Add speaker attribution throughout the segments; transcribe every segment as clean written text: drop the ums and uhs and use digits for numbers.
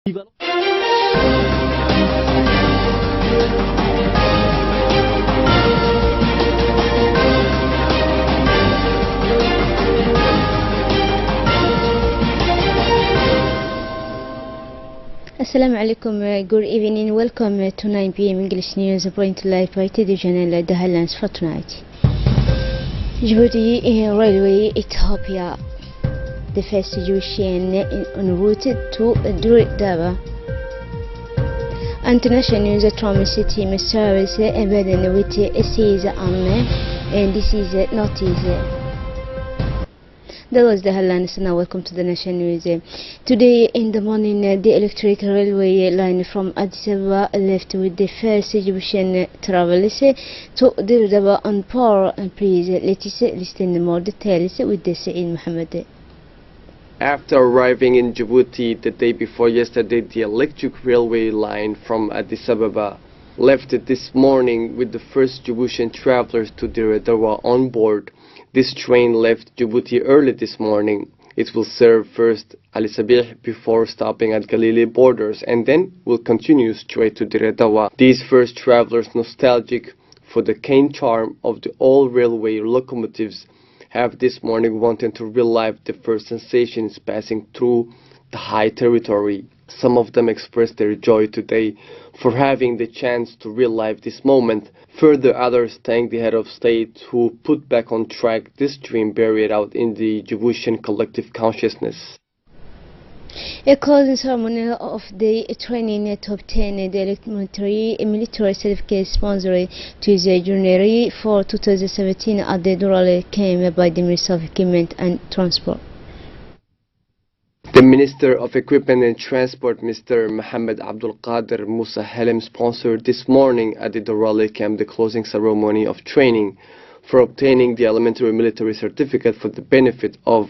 Speaker 1: Assalamu alaikum, good evening, welcome to 9 p.m. English News, brought live by Télé channel the headlines for tonight. Djibouti Railway Ethiopia, the first Chaine en route to Djibouti. International news from city service embedded with says and this is notice. That was the headlines. Now welcome to the national news. Today in the morning, the electric railway line from Addis Ababa left with the first Egyptian travelers to Djibouti on par. Please let's listen more details with the Saeed Mohammed.
Speaker 2: After arriving in Djibouti the day before yesterday, the electric railway line from Addis Ababa left this morning with the first Djiboutian travelers to Djibouti on board. This train left Djibouti early this morning. It will serve first Al Sabih before stopping at Galilee borders and then will continue straight to Djibouti. These first travelers, nostalgic for the cane charm of the old railway locomotives, have this morning wanted to relive the first sensations passing through the high territory. Some of them expressed their joy today for having the chance to relive this moment. Further, others thanked the head of state who put back on track this dream buried out in the Djiboutian collective consciousness.
Speaker 1: A closing ceremony of the training to obtain the military certificate sponsored to the January for 2017 at the Durale came by the Minister of Equipment and Transport.
Speaker 2: The Minister of Equipment and Transport, Mr. Mohammed Abdul Qadir Musa Halim, sponsored this morning at the Durale camp the closing ceremony of training for obtaining the elementary military certificate for the benefit of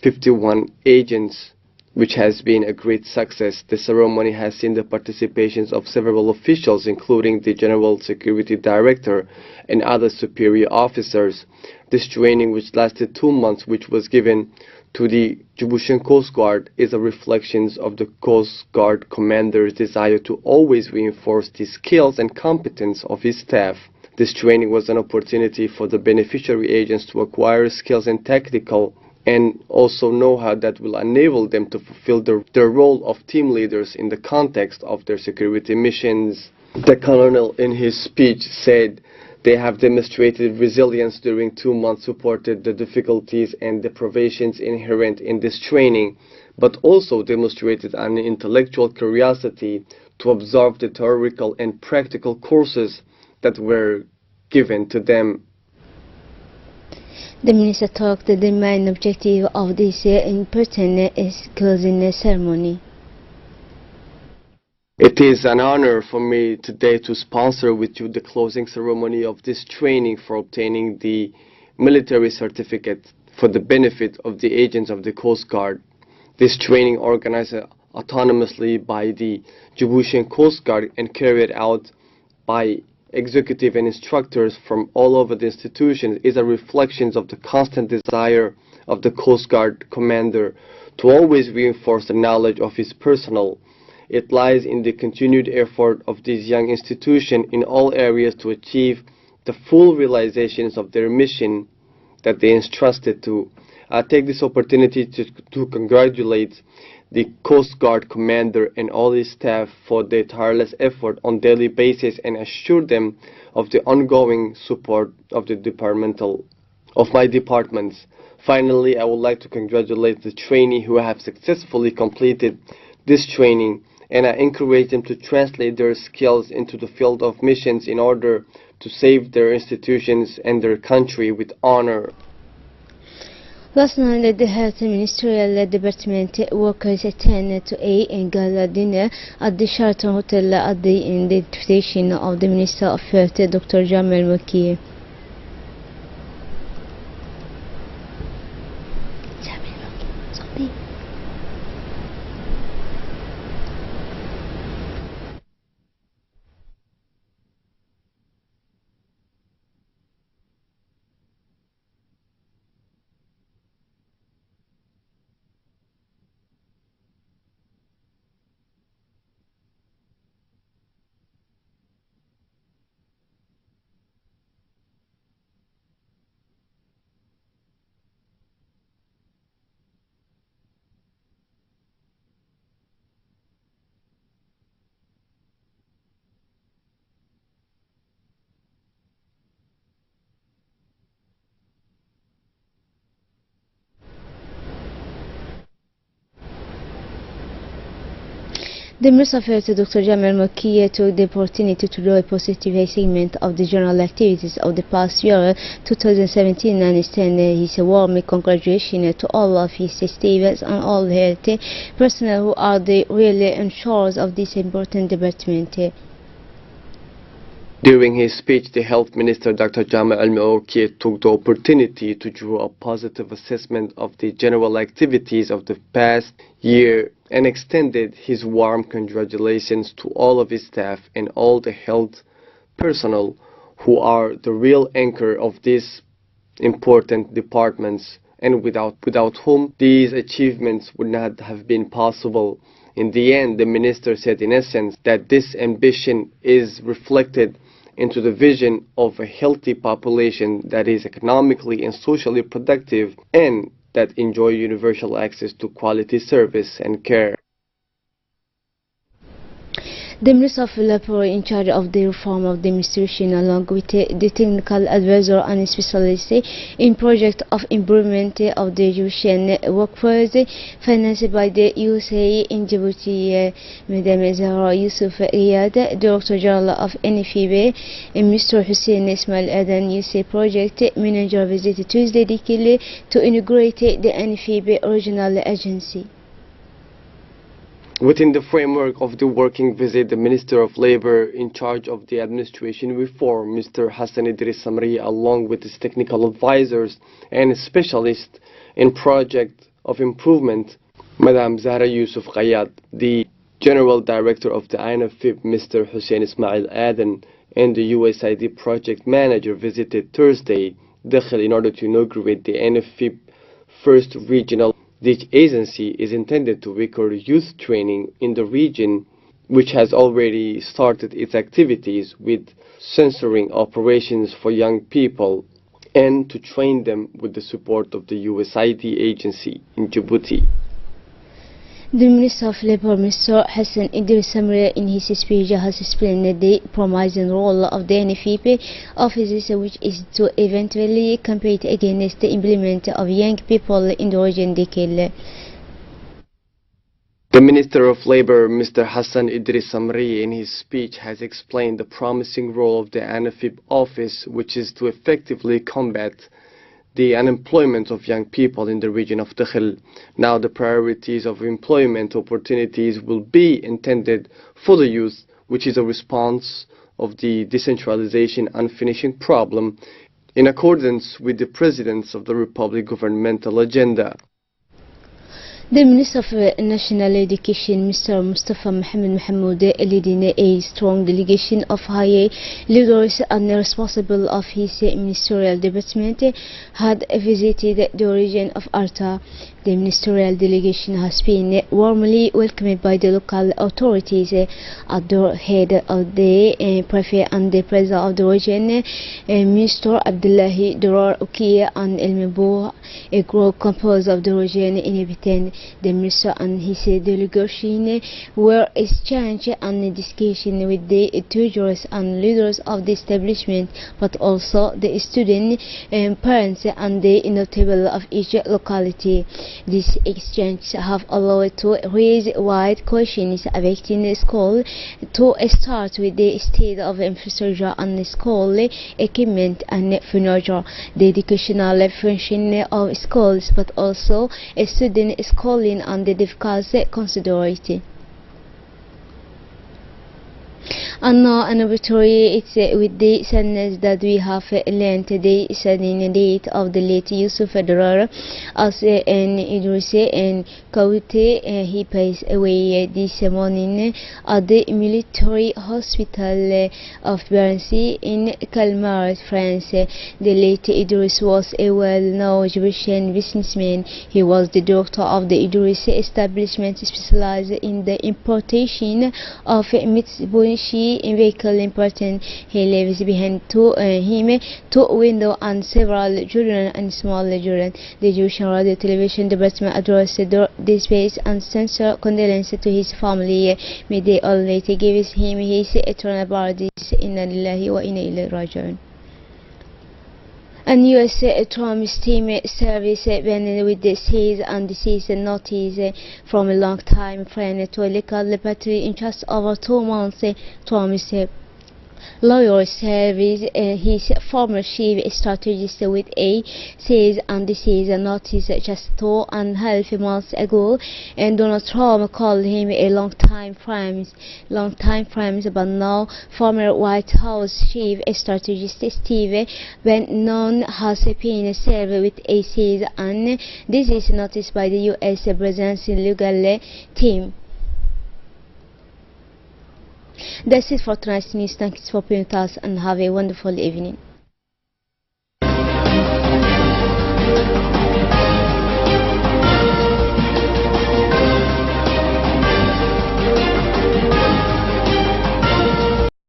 Speaker 2: 51 agents, which has been a great success. The ceremony has seen the participations of several officials, including the General Security Director and other superior officers. This training, which lasted 2 months, which was given to the Djiboutian Coast Guard, is a reflection of the Coast Guard commander's desire to always reinforce the skills and competence of his staff. This training was an opportunity for the beneficiary agents to acquire skills and technical and also know-how that will enable them to fulfill their role of team leaders in the context of their security missions. The colonel in his speech said they have demonstrated resilience during 2 months, supported the difficulties and deprivations inherent in this training, but also demonstrated an intellectual curiosity to observe the theoretical and practical courses that were given to them.
Speaker 1: The minister talked the main objective of this important closing ceremony.
Speaker 2: It is an honor for me today to sponsor with you the closing ceremony of this training for obtaining the military certificate for the benefit of the agents of the Coast Guard. This training, organized autonomously by the Djiboutian Coast Guard and carried out by executive and instructors from all over the institution, is a reflection of the constant desire of the Coast Guard commander to always reinforce the knowledge of his personnel. It lies in the continued effort of this young institution in all areas to achieve the full realizations of their mission that they entrusted to. I take this opportunity to congratulate the Coast Guard commander and all his staff for their tireless effort on daily basis and assure them of the ongoing support of my departments. Finally, I would like to congratulate the trainees who have successfully completed this training, and I encourage them to translate their skills into the field of missions in order to save their institutions and their country with honor.
Speaker 1: Last night, the Health Ministerial Department workers attended to a gala dinner at the Sheraton Hotel at the invitation of the Minister of Health, Dr. Jamal Maki. The Minister of Dr. Jamal Makiya took the opportunity to draw a positive segment of the general activities of the past year, 2017, and extend his warm congratulations to all of his staffs and all health personnel who are the really in charge of this important department.
Speaker 2: During his speech, the Health Minister Dr. Jamal Al-Maouki took the opportunity to draw a positive assessment of the general activities of the past year and extended his warm congratulations to all of his staff and all the health personnel who are the real anchor of these important departments and without whom these achievements would not have been possible. In the end, the minister said in essence that this ambition is reflected into the vision of a healthy population that is economically and socially productive and that enjoy universal access to quality service and care.
Speaker 1: The Minister of Labor in charge of the reform of the administration along with the technical advisor and specialist in project of improvement of the Egyptian workforce financed by the USA in Djibouti, Madam Zahra Yusuf Riyad, Director General of NFB, and Mr. Hussein Ismail Adan, USA Project Manager, visited Tuesday to inaugurate the NFB regional agency.
Speaker 2: Within the framework of the working visit, the Minister of Labor in charge of the administration reform, Mr. Hassan Idris Samri, along with his technical advisors and specialists in project of improvement, Madam Zahra Yusuf Qayyad, the General Director of the INFIB, Mr. Hussein Ismail Adan, and the USID Project Manager visited Thursday Dakhil in order to inaugurate the INFIB first regional. This agency is intended to record youth training in the region, which has already started its activities with censoring operations for young people, and to train them with the support of the USID agency in Djibouti.
Speaker 1: The Minister of Labor, Mr. Hassan Idris Samri, in his speech has explained the promising role of the NFP offices, which is to eventually compete against the employment of young people in the region.
Speaker 2: The Minister of Labor, Mr. Hassan Idris Samri, in his speech has explained the promising role of the NFP office, which is to effectively combat the unemployment of young people in the region of Dakhil. Now the priorities of employment opportunities will be intended for the youth, which is a response of the decentralization unfinishing problem in accordance with the Presidents of the Republic governmental agenda.
Speaker 1: The Minister of National Education, Mr. Mustafa Mohammed Mahmoud, leading a strong delegation of high leaders and responsible of his ministerial department, had visited the region of Arta. The ministerial delegation has been warmly welcomed by the local authorities at the head of the Prefect and the President of the region, Mr. Abdullahi Durar Ukiya and El Mabou, a group composed of the region inhabitant. The minister and his delegation were exchanged and discussion with the teachers and leaders of the establishment, but also the students, parents and the notable of each locality. These exchanges have allowed to raise wide questions affecting the school, to start with the state of infrastructure and school equipment and furniture, the educational function of schools, but also student schooling and the difficulties considered. And now an obituary, it's with the sadness that we have learned the sudden death of the late Yusuf Adrar as an Idris and Kaute. He passed away this morning at the military hospital of Bercy in Calmar, France. The late Idris was a well-known Egyptian businessman. He was the director of the Idris establishment specialized in the importation of Mitsubishi vehicle important. He leaves behind two windows and several children and small children. The Egyptian Radio Television Department addressed this space and sincere condolences to his family. May the Almighty give him his eternal paradise. Inna lillahi wa inna ilayhi raji'un. And US Trump's team service when with the cease and desist notice from a long time friend to a legal liberty in just over 2 months. Trump's lawyer service his former chief strategist with a cease and desist notice just 2.5 months ago, and Donald Trump called him a long time frame, but now former White House chief strategist Steve Bannon has been served with a cease and desist notice by the U.S. President's legal team. That's it for tonight's news. Thanks for being with us and have a wonderful evening.